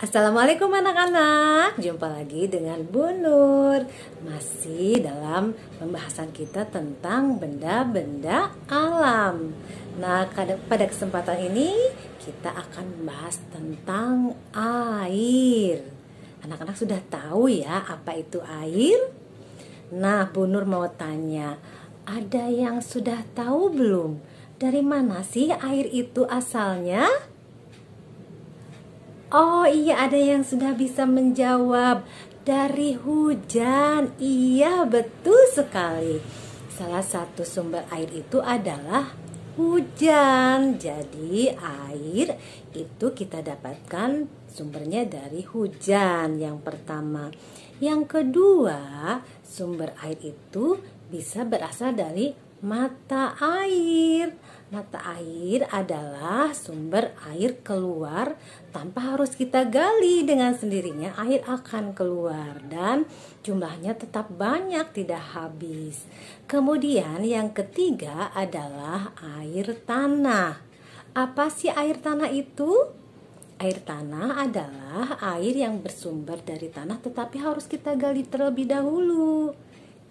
Assalamualaikum anak-anak, jumpa lagi dengan Bu Nur. Masih dalam pembahasan kita tentang benda-benda alam. Nah, pada kesempatan ini kita akan membahas tentang air. Anak-anak sudah tahu ya apa itu air? Nah, Bu Nur mau tanya, ada yang sudah tahu belum? Dari mana sih air itu asalnya? Oh iya, ada yang sudah bisa menjawab. Dari hujan. Iya, betul sekali. Salah satu sumber air itu adalah hujan. Jadi air itu kita dapatkan sumbernya dari hujan yang pertama. Yang kedua, sumber air itu bisa berasal dari mata air. Mata air adalah sumber air keluar tanpa harus kita gali, dengan sendirinya air akan keluar dan jumlahnya tetap banyak, tidak habis. Kemudian yang ketiga adalah air tanah. Apa sih air tanah itu? Air tanah adalah air yang bersumber dari tanah tetapi harus kita gali terlebih dahulu.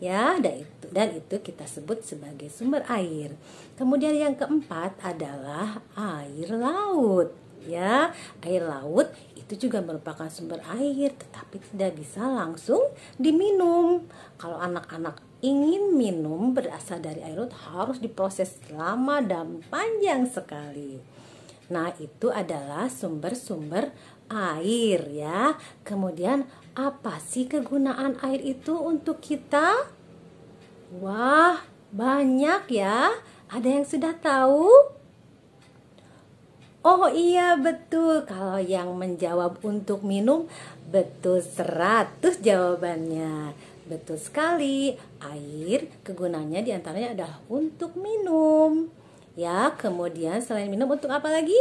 Ya, dan itu kita sebut sebagai sumber air. Kemudian yang keempat adalah air laut. Ya, air laut itu juga merupakan sumber air, tetapi tidak bisa langsung diminum. Kalau anak-anak ingin minum berasal dari air laut harus diproses lama dan panjang sekali. Nah, itu adalah sumber-sumber air ya. Kemudian apa sih kegunaan air itu untuk kita? Wah, banyak ya. Ada yang sudah tahu? Oh iya, betul. Kalau yang menjawab untuk minum, betul 100 jawabannya. Betul sekali. Air kegunaannya diantaranya adalah untuk minum. Ya, kemudian selain minum untuk apa lagi?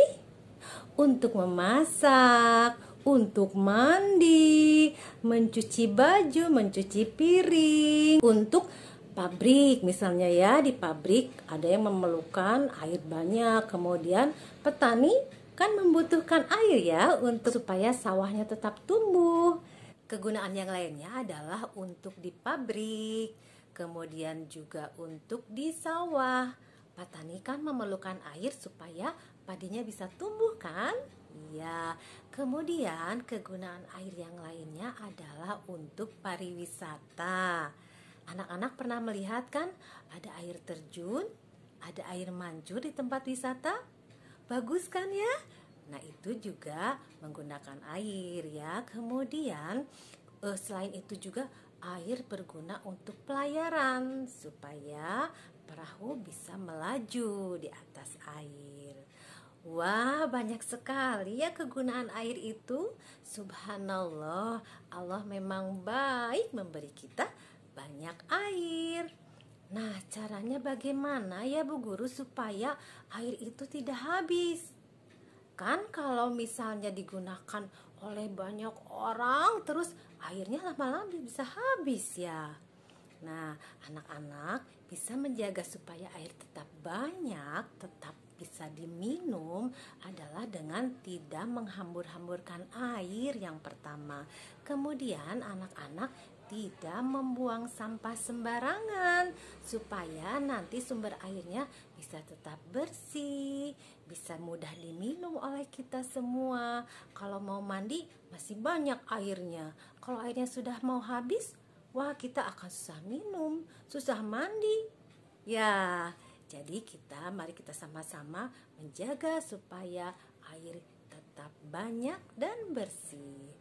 Untuk memasak, untuk mandi, mencuci baju, mencuci piring, untuk pabrik misalnya ya. Di pabrik ada yang memerlukan air banyak, kemudian petani kan membutuhkan air ya untuk supaya sawahnya tetap tumbuh. Kegunaan yang lainnya adalah untuk di pabrik, kemudian juga untuk di sawah. Petani kan memerlukan air supaya padinya bisa tumbuh kan? Iya. Kemudian kegunaan air yang lainnya adalah untuk pariwisata. Anak-anak pernah melihat kan ada air terjun, ada air mancur di tempat wisata? Bagus kan ya? Nah, itu juga menggunakan air ya. Kemudian selain itu juga air berguna untuk pelayaran supaya perahu bisa melaju di atas air. Wah, banyak sekali ya kegunaan air itu. Subhanallah, Allah memang baik memberi kita banyak air. Nah, caranya bagaimana ya Bu Guru supaya air itu tidak habis? Kan kalau misalnya digunakan oleh banyak orang, terus airnya lama-lama bisa habis ya. Nah, anak-anak bisa menjaga supaya air tetap banyak, tetap bisa diminum adalah dengan tidak menghambur-hamburkan air yang pertama. Kemudian anak-anak tidak membuang sampah sembarangan supaya nanti sumber airnya bisa tetap bersih, bisa mudah diminum oleh kita semua. Kalau mau mandi masih banyak airnya. Kalau airnya sudah mau habis, wah, kita akan susah minum, susah mandi. Ya, jadi mari kita sama-sama menjaga supaya air tetap banyak dan bersih.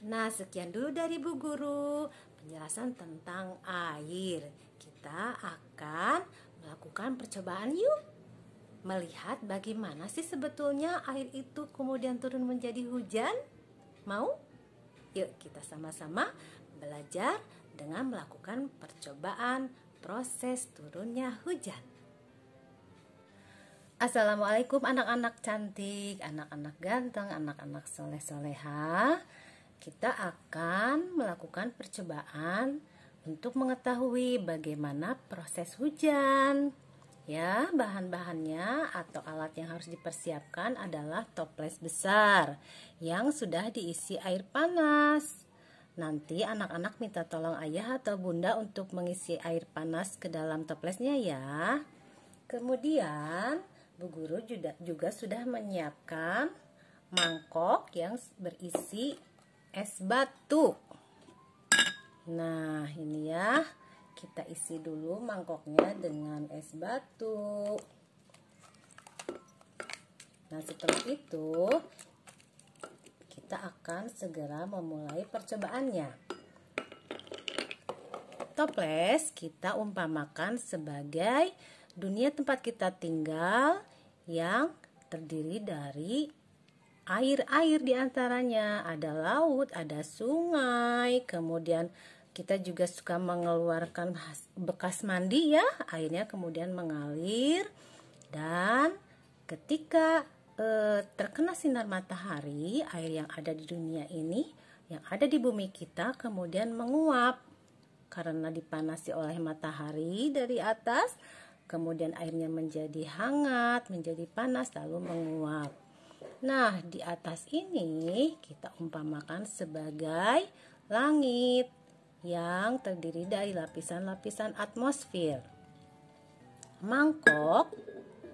Nah, sekian dulu dari Bu Guru penjelasan tentang air. Kita akan melakukan percobaan yuk. Melihat bagaimana sih sebetulnya air itu kemudian turun menjadi hujan. Mau? Yuk kita sama-sama belajar dengan melakukan percobaan proses turunnya hujan. Assalamualaikum anak-anak cantik, anak-anak ganteng, anak-anak soleh-soleha. Kita akan melakukan percobaan untuk mengetahui bagaimana proses hujan. Ya, bahan-bahannya atau alat yang harus dipersiapkan adalah toples besar yang sudah diisi air panas. Nanti anak-anak minta tolong ayah atau bunda untuk mengisi air panas ke dalam toplesnya ya. Kemudian Bu Guru juga sudah menyiapkan mangkok yang berisi es batu. Nah, ini ya. Kita isi dulu mangkoknya dengan es batu. Nah, setelah itu kita akan segera memulai percobaannya. Toples kita umpamakan sebagai dunia tempat kita tinggal yang terdiri dari air-air diantaranya. Ada laut, ada sungai, kemudian kita juga suka mengeluarkan bekas mandi ya, airnya kemudian mengalir dan ketika terkena sinar matahari, air yang ada di dunia ini, yang ada di bumi kita kemudian menguap karena dipanasi oleh matahari dari atas, kemudian airnya menjadi hangat, menjadi panas lalu menguap. Nah, di atas ini kita umpamakan sebagai langit yang terdiri dari lapisan-lapisan atmosfer. Mangkok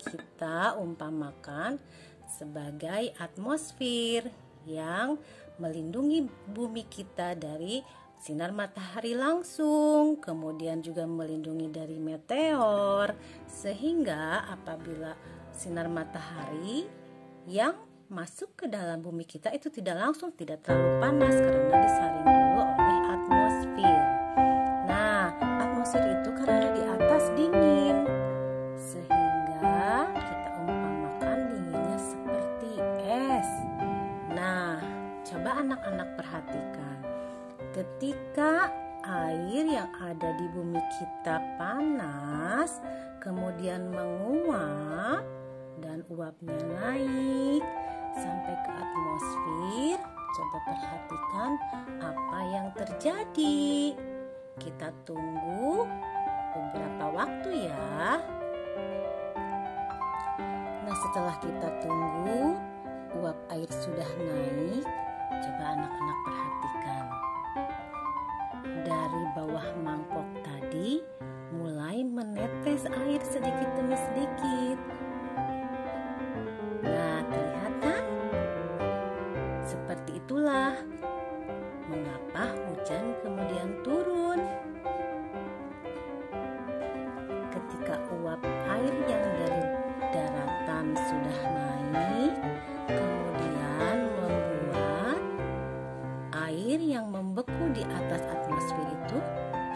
kita umpamakan sebagai atmosfer yang melindungi bumi kita dari sinar matahari langsung, kemudian juga melindungi dari meteor, sehingga apabila sinar matahari yang masuk ke dalam bumi kita itu tidak langsung, tidak terlalu panas karena disaring dulu oleh atmosfer. Nah, atmosfer itu karena di atas dingin, sehingga kita umpamakan dinginnya seperti es. Nah, coba anak-anak perhatikan, ketika air yang ada di bumi kita panas, kemudian menguap dan uapnya naik sampai ke atmosfer, coba perhatikan apa yang terjadi. Kita tunggu beberapa waktu ya. Nah, setelah kita tunggu uap air sudah naik, coba anak-anak perhatikan. Dari bawah mangkok tadi mulai menetes air sedikit demi sedikit. Nah, terlihat kan? Seperti itulah mengapa hujan kemudian turun. Ketika uap air yang dari daratan sudah naik, kemudian membuat air yang membeku di atas atmosfer itu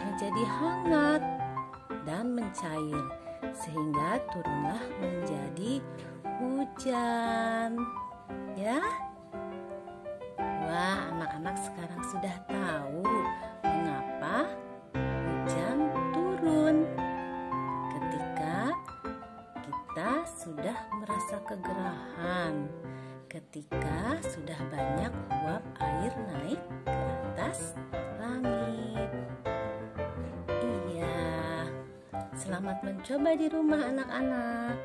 menjadi hangat dan mencair, sehingga turunlah menjadi hujan. Ya. Wah, anak-anak sekarang sudah tahu mengapa hujan turun. Ketika kita sudah merasa kegerahan, ketika sudah banyak uap air naik ke atas langit. Iya, selamat mencoba di rumah anak-anak.